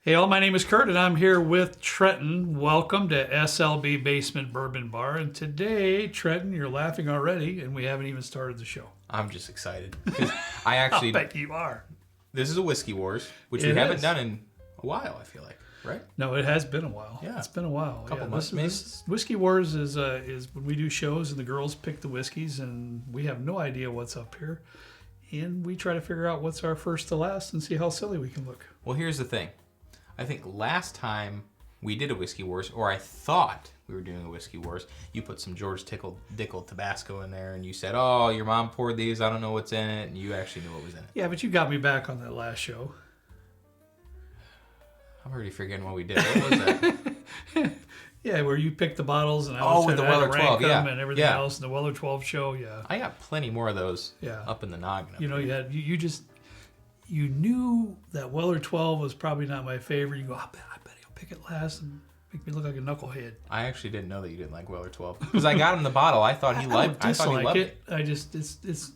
Hey all, my name is Kurt and I'm here with Trenton. Welcome to SLB Basement Bourbon Bar. And today, Trenton, you're laughing already and we haven't even started the show. I'm just excited. I actually... I bet you are. This is a Whiskey Wars, which we haven't done in a while, I feel like, right? No, it has been a while. Yeah. It's been a while. A couple months, maybe? Whiskey Wars is when we do shows and the girls pick the whiskeys and we have no idea what's up here. And we try to figure out what's our first to last and see how silly we can look. Well, here's the thing. I think last time we did a Whiskey Wars, or I thought we were doing a Whiskey Wars, you put some George Dickel Tabasco in there, and you said, oh, your mom poured these, I don't know what's in it, and you actually knew what was in it. Yeah, but you got me back on that last show. I'm already forgetting what we did. What was that? Yeah, where you picked the bottles, and I was with the Weller 12, yeah. and everything else, and the Weller 12 show, yeah. I got plenty more of those up in the noggin. You know, you knew that Weller 12 was probably not my favorite. You go, I bet he'll pick it last and make me look like a knucklehead. I actually didn't know that you didn't like Weller 12 because I got him the bottle. I thought he loved. I thought he loved it. I just it's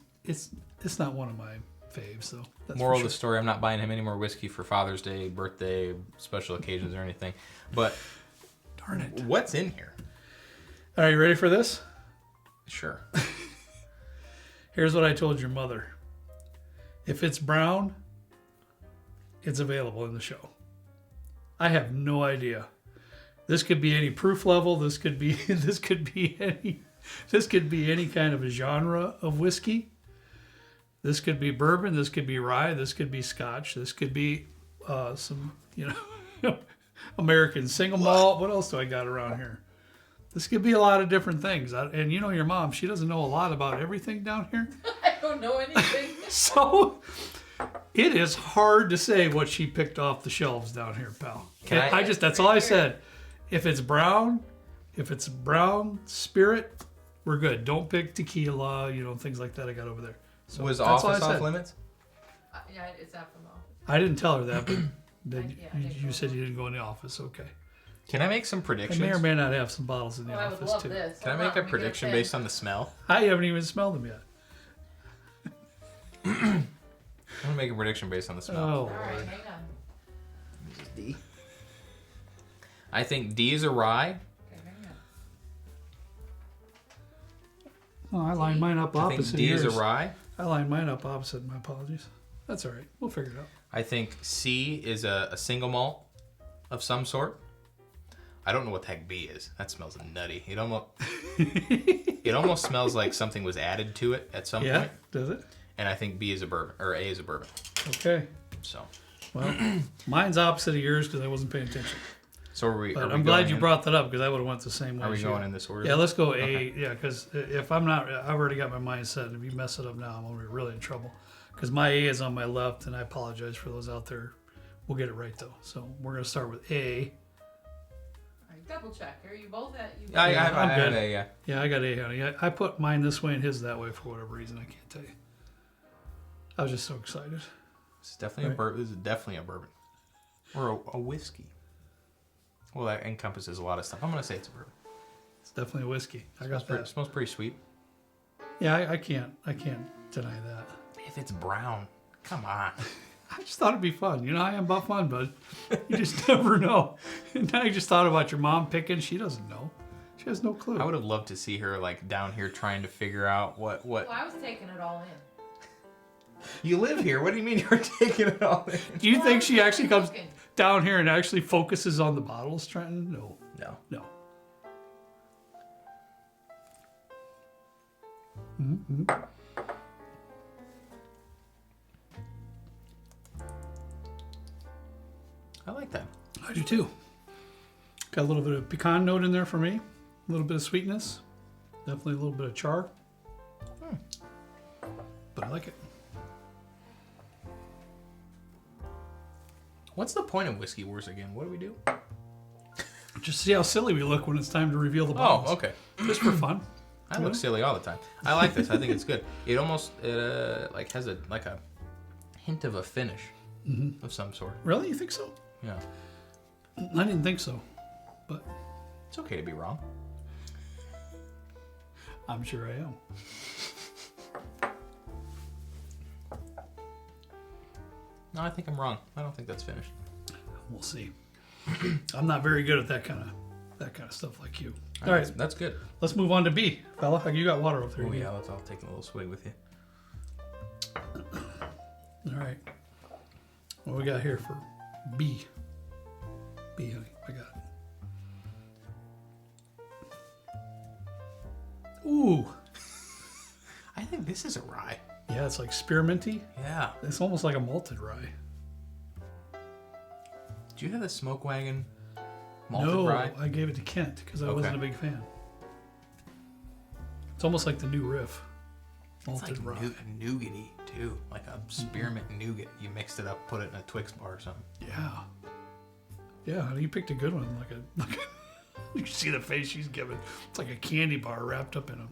not one of my faves. So that's moral of the story: I'm not buying him any more whiskey for Father's Day, birthday, special occasions, or anything. But darn it, what's in here? Are you ready for this? Sure. Here's what I told your mother. If it's brown, it's available in the show. I have no idea. This could be any proof level. This could be any kind of a genre of whiskey. This could be bourbon. This could be rye. This could be Scotch. This could be some American single malt. What else do I got around here? This could be a lot of different things. And you know your mom, she doesn't know a lot about everything down here. I don't know anything. So it is hard to say what she picked off the shelves down here, pal. That's all I said. If it's brown spirit, we're good. Don't pick tequila, things like that I got over there. So was Office off limits? Yeah, it's off from Office. I didn't tell her that, but you said you didn't go in the office. Okay. Can I make some predictions? I may or may not have some bottles in the I office would love too. this. Can I make a prediction based on the smell? I haven't even smelled them yet. I'm gonna make a prediction based on the smell. Oh, All right, Lord. hang on. This is D. I think D is a rye. Okay, hang on. Oh, I lined mine up I opposite think D yours. is a rye. I lined mine up opposite. My apologies. That's all right. We'll figure it out. I think C is a single malt of some sort. I don't know what the heck B is. That smells nutty. It almost smells like something was added to it at some point. Yeah, does it? And I think B is a bourbon, or A is a bourbon. Okay. So, Well, mine's opposite of yours because I wasn't paying attention. so are we? But are we I'm glad you in- brought that up because I would have went the same way. Are we as you. going in this order? Yeah, let's go A. Okay. Yeah, because if I'm not, I've already got my mind set. And if you mess it up now, I'm gonna be really in trouble. Because my A is on my left, and I apologize for those out there. We'll get it right though. So we're gonna start with A. All right, double check. Are you both at? You I I'm have good. A, yeah. Yeah, I got A, honey. I put mine this way and his that way for whatever reason. I can't tell you. I was just so excited. It's definitely a bourbon. This is definitely a bourbon, or a whiskey. Well, that encompasses a lot of stuff. I'm gonna say it's a bourbon. It's definitely a whiskey. I got It that. smells pretty sweet. Yeah, I can't deny that. If it's brown, come on. I just thought it'd be fun. I am about fun, bud. You just never know. And now you just thought about your mom picking. She doesn't know. She has no clue. I would have loved to see her like down here trying to figure out what. Well, I was taking it all in. You live here. What do you mean you're taking it all in? Do you think she actually comes Looking. down here and actually focuses on the bottles, Trenton? No. No. Mm-hmm. I like that. I do too. Got a little bit of pecan note in there for me. A little bit of sweetness. Definitely a little bit of char. But I like it. What's the point of Whiskey Wars again? What do we do? Just see how silly we look when it's time to reveal the bottles. Oh, okay. Just for fun. I look silly all the time. I like this. I think it's good. It almost like has a hint of a finish of some sort. Really? You think so? Yeah. I didn't think so. But It's okay to be wrong. I'm sure I am. No, I think I'm wrong. I don't think that's finished. We'll see. I'm not very good at that kind of stuff like you. All right, That's good. let's move on to B, fella. You got water over there. Oh yeah, I'll take a little swig with you. All right. What we got here for B? B, honey. I got it. Ooh. I think this is a rye. Yeah, it's like spearminty. Yeah. It's almost like a malted rye. Do you have the Smoke Wagon malted No, rye? I gave it to Kent because I Okay. wasn't a big fan. It's almost like the new riff. It's Malted like rye. nougaty too, like a spearmint nougat. You mixed it up, put it in a Twix bar or something. Yeah. Yeah, you picked a good one. Like you see the face she's giving. It's like a candy bar wrapped up in a,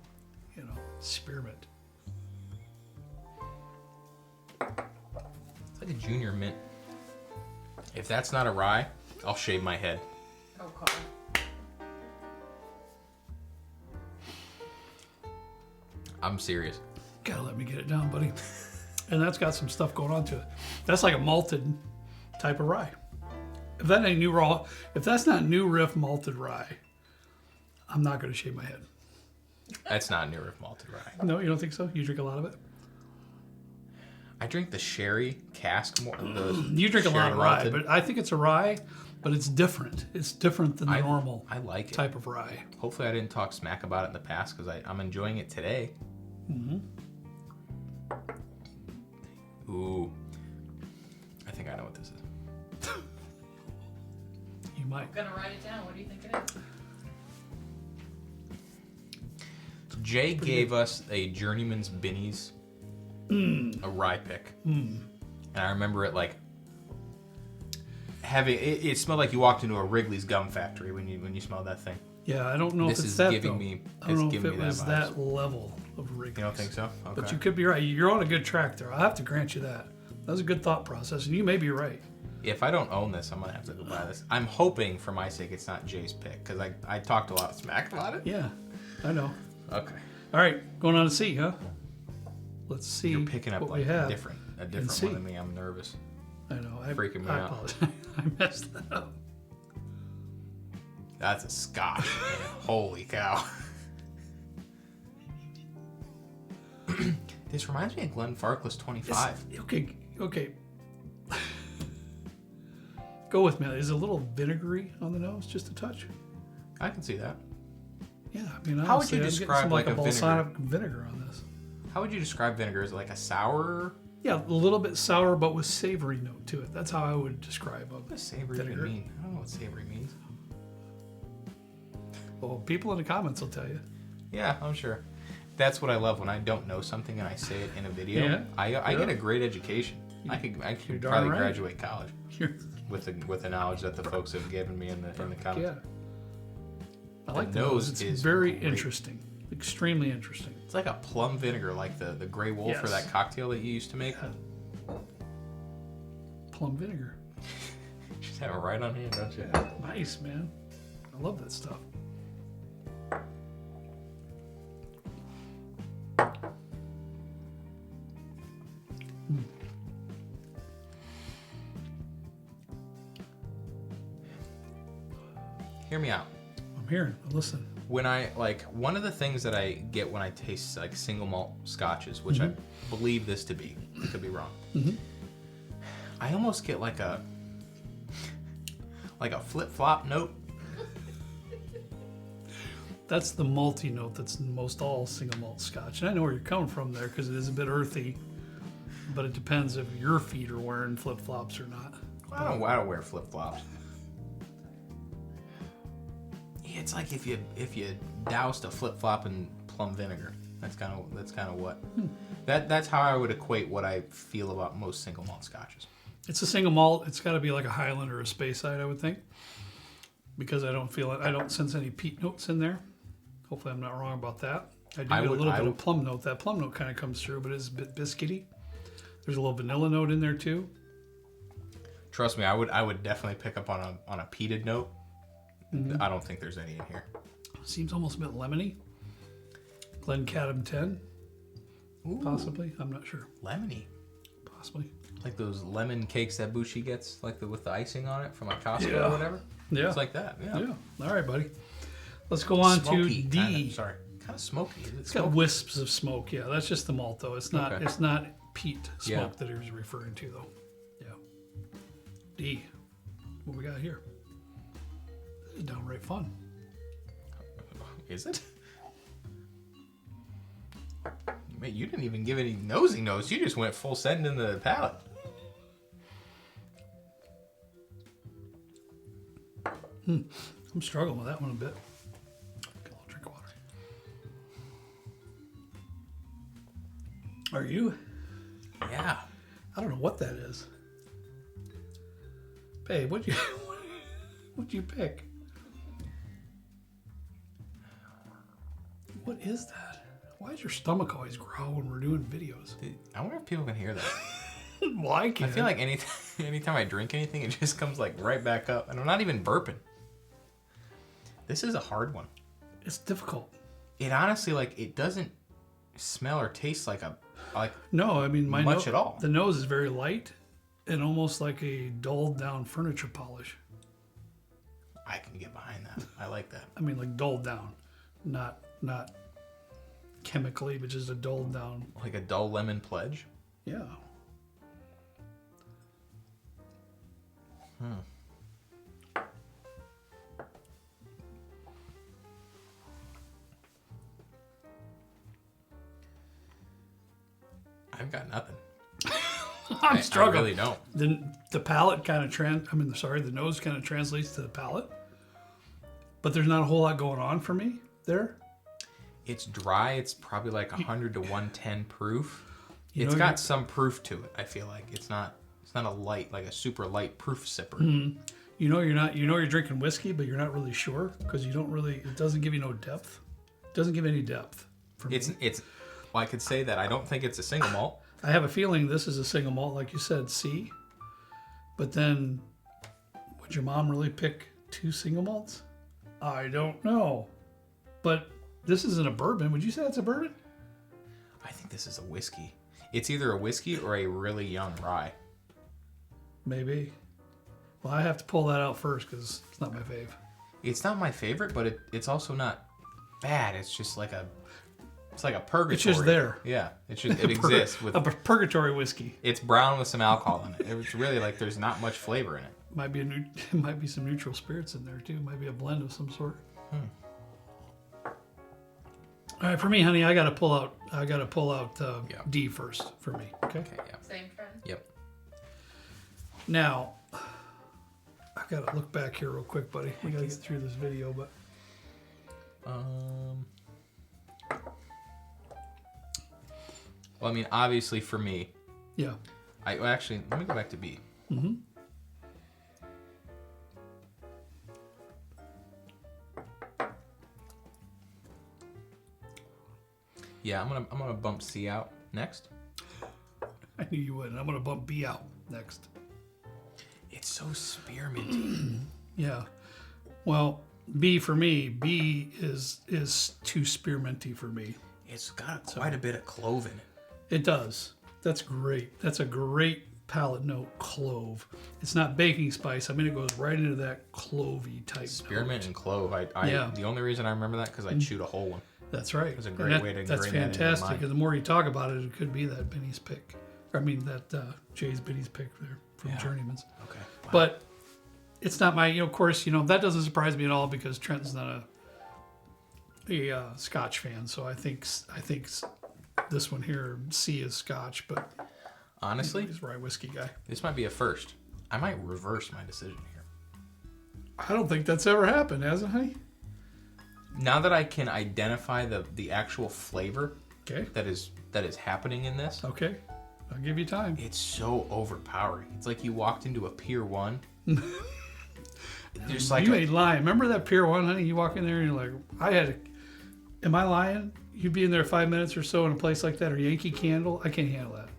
spearmint. It's like a junior mint. If that's not a rye, I'll shave my head. Oh, Carl. I'm serious. Gotta let me get it down, buddy. And that's got some stuff going on to it. That's like a malted type of rye. If that's not new riff malted rye, I'm not gonna shave my head. That's not New Riff malted rye. No, you don't think so? You drink a lot of it? I drink the sherry cask more. You drink a lot of rye, malted. but I think it's a rye, but it's different. It's different than the normal I like it. type of rye. Hopefully, I didn't talk smack about it in the past because I'm enjoying it today. Mm-hmm. Ooh, I think I know what this is. You might. I'm gonna write it down. What do you think it is? Jay gave us a Journeyman's Binnies, a rye pick, and I remember it like having it smelled like you walked into a Wrigley's gum factory when you smelled that thing. Yeah, I don't know This if it's is that giving though. me- I don't it's know if giving it me that was vibes. that level of Wrigley's. You don't think so? Okay. But you could be right. You're on a good track there. I'll have to grant you that. That was a good thought process, and you may be right. If I don't own this, I'm gonna have to go buy this. I'm hoping, for my sake, it's not Jay's pick because I talked a lot of smack about it. Yeah, I know. Okay. All right, going on to C, huh? Let's see You're picking up what like we have. a different see. one than me. I'm nervous. I know. freaking me I out. apologize. I messed that up. That's a scotch. Man. Holy cow. This reminds me of Glenn Farkless 25. Okay. Go with me. Is it a little vinegary on the nose, just a touch? I can see that. Yeah, I mean, How would you honestly, I'm getting describe some, like a a balsamic vinegar on this? How would you describe vinegar? Is it like a sour? Yeah, a little bit sour, but with savory note to it. That's how I would describe What it. does savory even Vinegar. mean? I don't know what savory means. Well, people in the comments will tell you. Yeah, I'm sure. That's what I love when I don't know something and I say it in a video. Yeah. I get a great education. I You're could darn probably right. graduate college You're, with the knowledge that the folks have given me in the comments. yeah. I like The the nose. nose It's is very great. interesting. Extremely interesting. It's like a plum vinegar, like the Grey Wolf or Yes. that cocktail that you used to make. Plum vinegar. Just have it right on hand, don't you? Nice, man. I love that stuff. Hear me out. I'm hearing. Listen. When I one of the things that I get when I taste like single malt scotches, which I believe this to be, I could be wrong. I almost get like a flip flop note. That's the malty note that's in most all single malt scotch. And I know where you're coming from there because it is a bit earthy. But it depends if your feet are wearing flip flops or not. I don't wear flip flops. It's like if you doused a flip flop in plum vinegar. That's kind of what. That's how I would equate what I feel about most single malt scotches. It's a single malt. It's got to be like a Highland or a Speyside, I would think. Because I don't feel it. I don't sense any peat notes in there. Hopefully I'm not wrong about that. I do get a little bit of plum note. That plum note kind of comes through, but it's a bit biscuity. There's a little vanilla note in there too. Trust me, I would definitely pick up on a peated note. I don't think there's any in here. Seems almost a bit lemony. Glencadam 10. Ooh. Possibly. I'm not sure. Lemony. Possibly. Like those lemon cakes that Bushi gets, like with the icing on it from like Costco Yeah. or whatever. Yeah. It's like that. Yeah. Yeah. All right, buddy. Let's go on Smoky, to D. Kind of smoky. Is it It's got smoky? wisps of smoke. Yeah, that's just the malt, though. It's not. Okay. It's not peat smoke Yeah. that he was referring to, though. Yeah. D. What we got here? This is downright fun. Is it? Mate, you didn't even give any nosy nose. You just went full send in the palate. I'm struggling with that one a bit. Get a little drink of water. Are you? Yeah. I don't know what that is. Babe, what'd you pick? What is that? Why is your stomach always growl when we're doing videos? Dude, I wonder if people can hear that. Well, I I can't. feel like anytime I drink anything, it just comes like right back up. And I'm not even burping. This is a hard one. It's difficult. It honestly, like, it doesn't smell or taste like No, I mean, Much at all. The nose is very light and almost like a dulled down furniture polish. I can get behind that. I like that. I mean, like dulled down, not chemically, but just a dulled down. Like a dull lemon pledge. Yeah. I've got nothing. I'm struggling. I really don't. The palate kind of the nose kind of translates to the palate, but there's not a whole lot going on for me there. It's dry. It's probably like 100 to 110 proof. You It's know, got some proof to it. I feel like it's not a light, like a super light proof sipper. You're drinking whiskey, but you're not really sure because it doesn't give you no depth. It doesn't give any depth for me. Well, I could say that I don't think it's a single malt. I have a feeling this is a single malt, like you said, C. But then, would your mom really pick 2 single malts? I don't know. But this isn't a bourbon. Would you say it's a bourbon? I think this is a whiskey. It's either a whiskey or a really young rye. Maybe. Well, I have to pull that out first because it's not my fave. It's not my favorite, but it's also not bad. It's just like it's like a purgatory. It's just there. Yeah, it exists with. A purgatory whiskey. It's brown with some alcohol in it. It's really like there's not much flavor in it. Might be some neutral spirits in there too. Might be a blend of some sort. All right, for me, honey, I got to pull out. Yeah. D first for me. Okay. Okay, yeah. Same trend. Yep. Now, I've got to look back here real quick, buddy. We got to get through this video, but Well, I mean, obviously for me, yeah. actually, let me go back to B. Mm-hmm. Yeah, I'm gonna bump C out next. I knew you would. And I'm going to bump B out next. It's so spearminty. Yeah. Well, B for me. B is too spearminty for me. It's got quite a bit of clove in it. It does. That's great. That's a great palate note. Clove. It's not baking spice. I mean, it goes right into that clovey type. Spearmint note. and clove. Yeah. The only reason I remember that because I chewed a whole one. That's right. It's a great way to That's ingrain that in your fantastic. mind. And the more you talk about it, it could be that Benny's pick. That Jay's Benny's pick there from Yeah. Journeyman's. Okay. Wow. But it's not my. Of course, that doesn't surprise me at all because Trenton's not a Scotch fan. So I think this one here, C is Scotch, but honestly, he's a rye whiskey guy. this might be a first. I might reverse my decision here. I don't think that's ever happened, has it, honey? Now that I can identify the actual flavor Okay. that is happening in this, Okay. I'll give you time. it's so overpowering. It's like you walked into a Pier 1. There's like You ain't lying. Remember that Pier 1, honey? You walk in there and you're like, am I lying? You'd be in there 5 minutes or so in a place like that, or Yankee Candle. I can't handle that.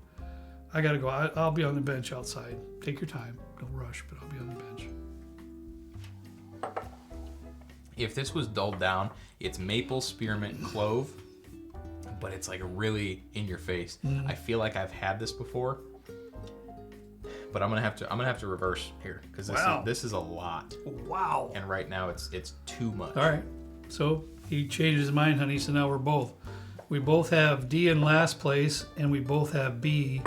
I got to go. I'll be on the bench outside. Take your time. Don't rush, but I'll be on the bench. if this was dulled down, it's maple, spearmint, and clove, but it's like really in your face. I feel like I've had this before, But I'm gonna have to reverse here because this is a lot. Wow. And right now it's too much. All right. So he changed his mind, honey. So now we both have D in last place, and we both have B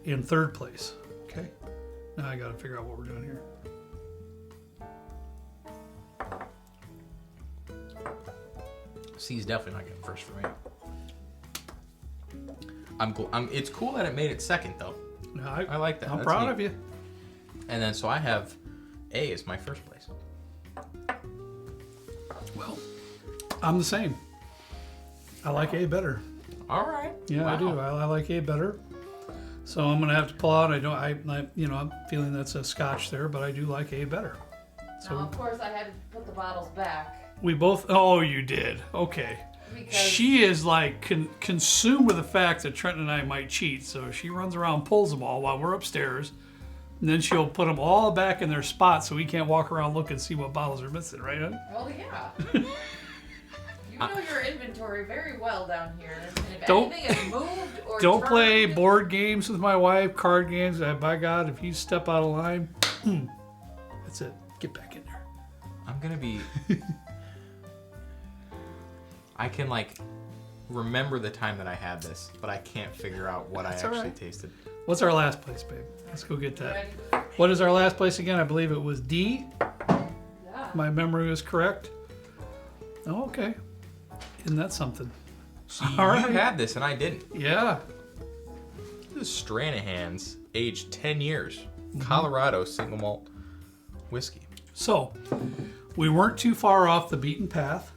in third place. Okay. Now I got to figure out what we're doing here. C's definitely not getting first for me. I'm cool. It's cool that it made it second though. No, I like that. I'm That's proud neat. of you. And then so I have A as my first place. Well, I'm the same. I like A better. All right. Yeah, Wow. I do. I like A better. So I'm gonna have to pull out. I'm feeling that's a Scotch there, but I do like A better. So Now, of course, I had to put the bottles back we both. Oh, you did. Okay. because She is like consumed with the fact that Trenton and I might cheat. So she runs around, pulls them all while we're upstairs, and then she'll put them all back in their spot so we can't walk around look and see what bottles are missing. Right, honey? well, yeah. You know your inventory very well down here, and if Don't- anything is moved or Don't play turned- board games with my wife, card games. By God, if you step out of line, that's it. Get back in there. I'm gonna be. I can like remember the time that I had this, but I can't figure out what That's I all actually right. tasted. What's our last place, babe? Let's go get that. Ready? What is our last place again? I believe it was D. Yeah. My memory was correct. Oh, okay. Isn't that something? So All you right. had this and I didn't. Yeah. This is Stranahan's, aged 10 years, Colorado single malt whiskey. So, we weren't too far off the beaten path.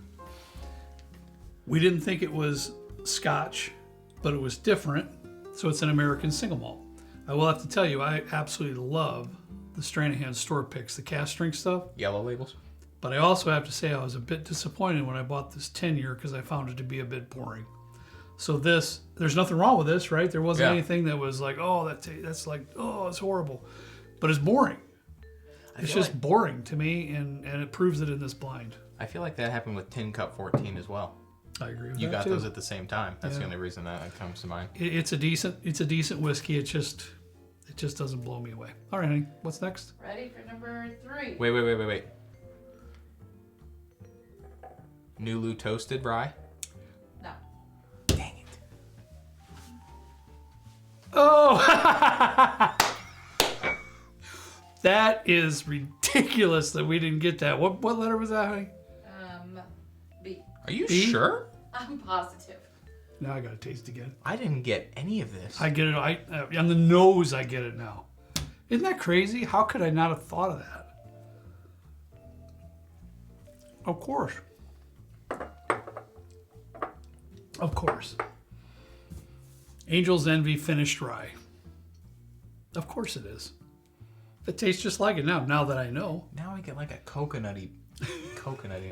We didn't think it was Scotch, but it was different. So it's an American single malt. I will have to tell you, I absolutely love the Stranahan store picks, the cast drink stuff. Yellow labels. But I also have to say I was a bit disappointed when I bought this 10-year because I found it to be a bit boring. So there's nothing wrong with this, right? There wasn't Yeah. anything that was like, oh, that's like, oh, it's horrible. But it's boring. It's feel just boring to me, and it proves it in this blind. I feel like that happened with Tin Cup 14 as well. I agree with You that got too. those at the same time. That's the Yeah. only reason that comes to mind. It's a decent whiskey. It just doesn't blow me away. All right, honey, what's next? Ready for number 3? Wait. Nulu toasted rye. No. Dang it. Oh, that is ridiculous that we didn't get that. What letter was that, honey? B. Are you B? sure? I'm positive. Now I gotta taste again. I didn't get any of this. I get it. On the nose, I get it now. Isn't that crazy? How could I not have thought of that? Of course. Of course. Angel's Envy finished rye. Of course it is. It tastes just like it now that I know. Now I get like a coconutty.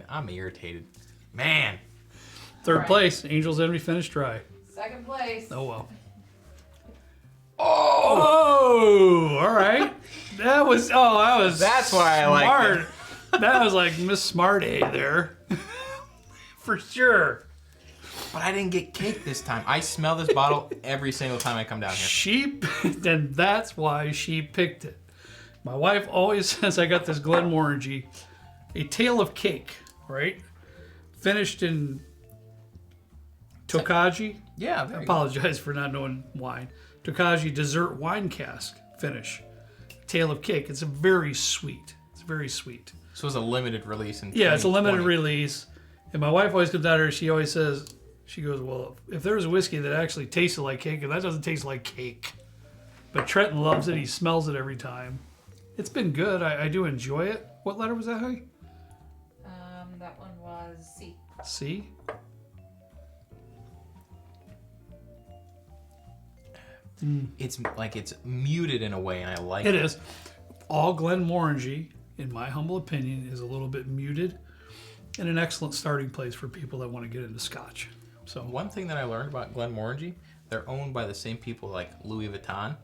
I'm irritated. Man. Third Right. place, Angel's Envy finished rye. Second place. Oh well. Oh, all right. That was That's why I like smart. That was like Miss Smart A there. For sure. But I didn't get cake this time. I smell this bottle every single time I come down here. Then that's why she picked it. My wife always says I got this Glenmorangie, a tale of cake, right? Finished in Tokaji. Yeah, I there you go. apologize for not knowing wine. Tokaji dessert wine cask finish. Tale of cake. It's very sweet. It's very sweet. This was a limited release in Yeah, it's a limited 2020. release. And my wife always comes out here, she always says, she goes, well, if there's a whiskey that actually tasted like cake, and that doesn't taste like cake. But Trenton loves it. He smells it every time. It's been good. I do enjoy it. What letter was that, honey? That one was C. C? It's like it's muted in a way, and I like It is. All Glenmorangie, in my humble opinion, is a little bit muted and an excellent starting place for people that want to get into Scotch. So One thing that I learned about Glenmorangie, they're owned by the same people like Louis Vuitton,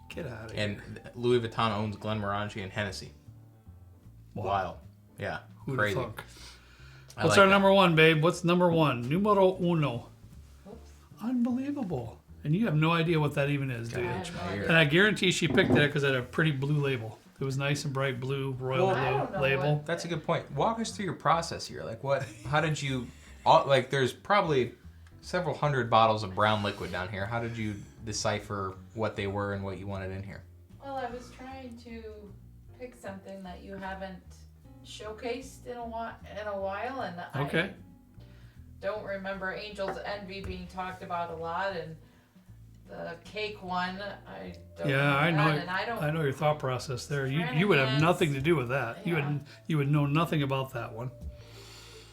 get out of here. and Louis Vuitton owns Glenmorangie and Hennessy. Wild. Yeah, Who'da crazy. thunk? I What's like our that. number one, babe? What's number one? Numero uno. Oops. Unbelievable. And you have no idea what that even is, do you? I have no idea. And I guarantee she picked that because it had a pretty blue label. It was nice and bright blue, royal Well, I don't blue know label. what- That's a good point. Walk us through your process here. Like what? How did you? Like there's probably several hundred bottles of brown liquid down here. How did you decipher what they were and what you wanted in here? Well, I was trying to pick something that you haven't showcased in a while, and Okay. I don't remember Angel's Envy being talked about a lot, and the cake one, I don't Yeah, I know. and I don't. I know your thought process there. Trying You to would have guess. nothing to do with that. Yeah. You would know nothing about that one.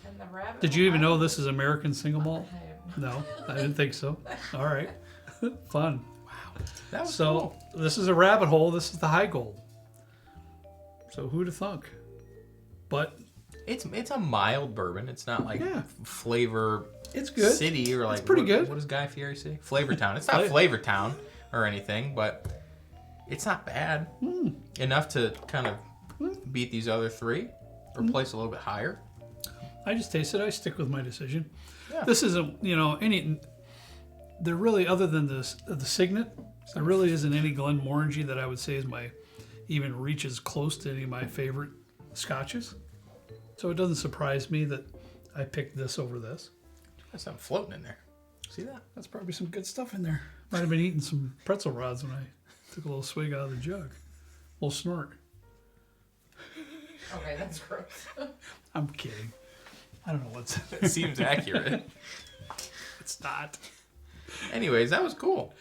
And the rabbit. Did you even I know don't- this is American single I malt? have- No, I didn't think so. All right, fun. That was So cool. this is a rabbit hole. This is the high gold. So who'd have thunk? But It's a mild bourbon. It's not like Yeah. Flavor it's good. City or like pretty good. What does Guy Fieri say? Flavor Town. It's not Flavor Town or anything, but it's not bad. Enough to kind of beat these other three or place a little bit higher. I just tasted it. I stick with my decision. Yeah. This isn't, any. There really, other than the Signet, there really isn't any Glenmorangie that I would say is even reaches close to any of my favorite scotches. So it doesn't surprise me that I picked this over this. There's something floating in there. See that? That's probably some good stuff in there. Might have been eating some pretzel rods when I took a little swig out of the jug. A little snort. Okay, that's gross. I'm kidding. I don't know what's. It seems accurate. It's not. Anyways, that was cool.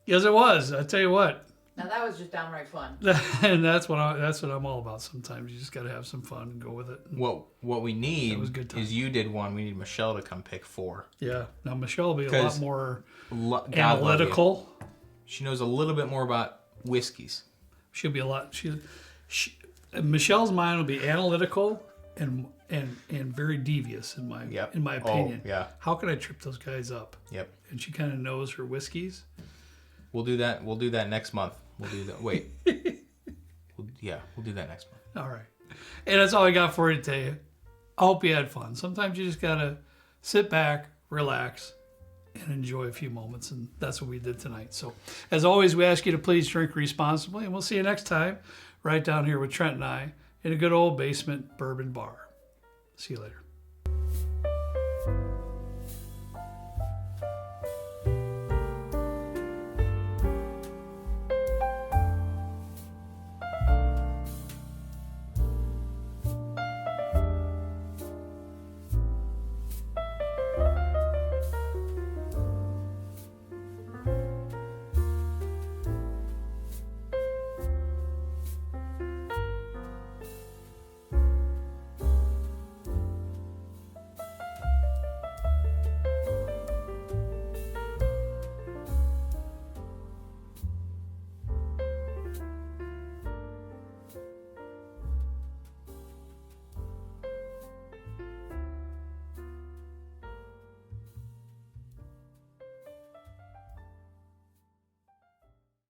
Yes, it was. I tell you what. Now that was just downright fun. And that's what I'm all about. Sometimes you just got to have some fun and go with it. What we need That was a good time. is you did one. We need Michelle to come pick 4. Yeah. Now Michelle will be a 'Cause lot more God love you. analytical. She knows a little bit more about whiskeys. She'll be a lot. Michelle's mind will be analytical and very devious in my opinion. Oh, yeah. How can I trip those guys up? Yep. And she kind of knows her whiskeys. We'll do that. We'll do that next month. We'll do that. Wait. We'll do that next month. All right. And that's all I got for you today. I hope you had fun. Sometimes you just got to sit back, relax, and enjoy a few moments. And that's what we did tonight. So, as always, we ask you to please drink responsibly. And we'll see you next time right down here with Trent and I in a good old basement bourbon bar. See you later.